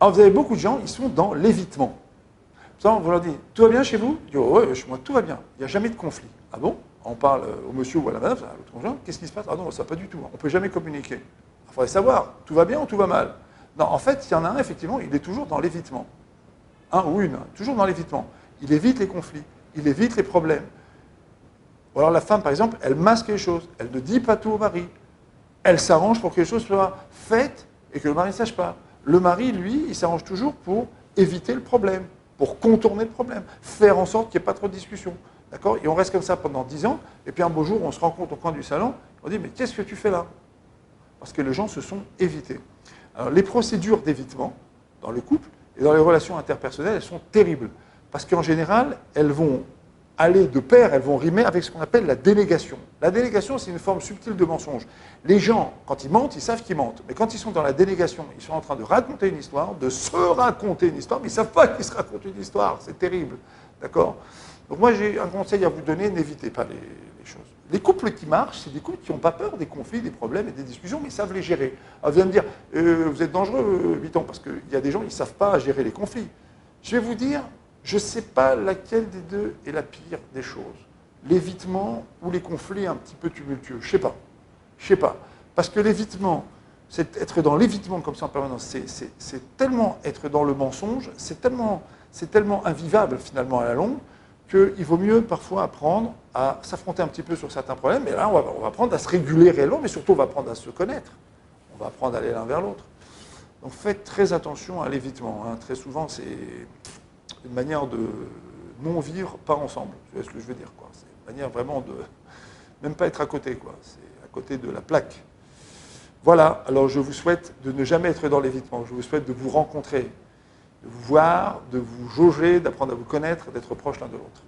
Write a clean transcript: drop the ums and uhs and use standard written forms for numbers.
Alors vous avez beaucoup de gens, ils sont dans l'évitement. Vous leur dites, tout va bien chez vous? Ils disent, oh, ouais, chez moi, tout va bien. Il n'y a jamais de conflit. Ah bon? On parle au monsieur ou à la madame, à l'autre conjoint, qu'est-ce qui se passe? Ah non, ça va pas du tout. On ne peut jamais communiquer. Il faudrait savoir, tout va bien ou tout va mal? Non, en fait, il y en a un, effectivement, il est toujours dans l'évitement. Un ou une, toujours dans l'évitement. Il évite les conflits, il évite les problèmes. Ou alors la femme, par exemple, elle masque les choses. Elle ne dit pas tout au mari. Elle s'arrange pour que les choses soient faites et que le mari ne sache pas. Le mari, lui, il s'arrange toujours pour éviter le problème, pour contourner le problème, faire en sorte qu'il n'y ait pas trop de discussions. D'accord? Et on reste comme ça pendant 10 ans, et puis un beau jour, on se rencontre au coin du salon, on dit, mais qu'est-ce que tu fais là? Parce que les gens se sont évités. Alors, les procédures d'évitement, dans le couple et dans les relations interpersonnelles, elles sont terribles. Parce qu'en général, elles vont aller de pair, elles vont rimer avec ce qu'on appelle la délégation. La délégation, c'est une forme subtile de mensonge. Les gens, quand ils mentent, ils savent qu'ils mentent. Mais quand ils sont dans la délégation, ils sont en train de raconter une histoire, de se raconter une histoire, mais ils ne savent pas qu'ils se racontent une histoire. C'est terrible. D'accord? Donc moi, j'ai un conseil à vous donner, n'évitez pas les choses. Les couples qui marchent, c'est des couples qui n'ont pas peur des conflits, des problèmes et des discussions, mais ils savent les gérer. Alors, vous allez me dire, vous êtes dangereux, Viton, parce qu'il y a des gens qui ne savent pas gérer les conflits. Je vais vous dire, je ne sais pas laquelle des deux est la pire des choses. L'évitement ou les conflits un petit peu tumultueux. Je ne sais pas. Je ne sais pas. Parce que l'évitement, c'est être dans l'évitement comme ça en permanence, c'est tellement être dans le mensonge, c'est tellement invivable finalement à la longue, qu'il vaut mieux parfois apprendre à s'affronter un petit peu sur certains problèmes, et là on va apprendre à se réguler réellement, mais surtout on va apprendre à se connaître. On va apprendre à aller l'un vers l'autre. Donc faites très attention à l'évitement. Hein. Très souvent, c'est une manière de non vivre pas ensemble. Tu vois ce que je veux dire, quoi. C'est une manière vraiment de même pas être à côté, quoi. C'est à côté de la plaque. Voilà, alors je vous souhaite de ne jamais être dans l'évitement. Je vous souhaite de vous rencontrer, de vous voir, de vous jauger, d'apprendre à vous connaître, d'être proche l'un de l'autre.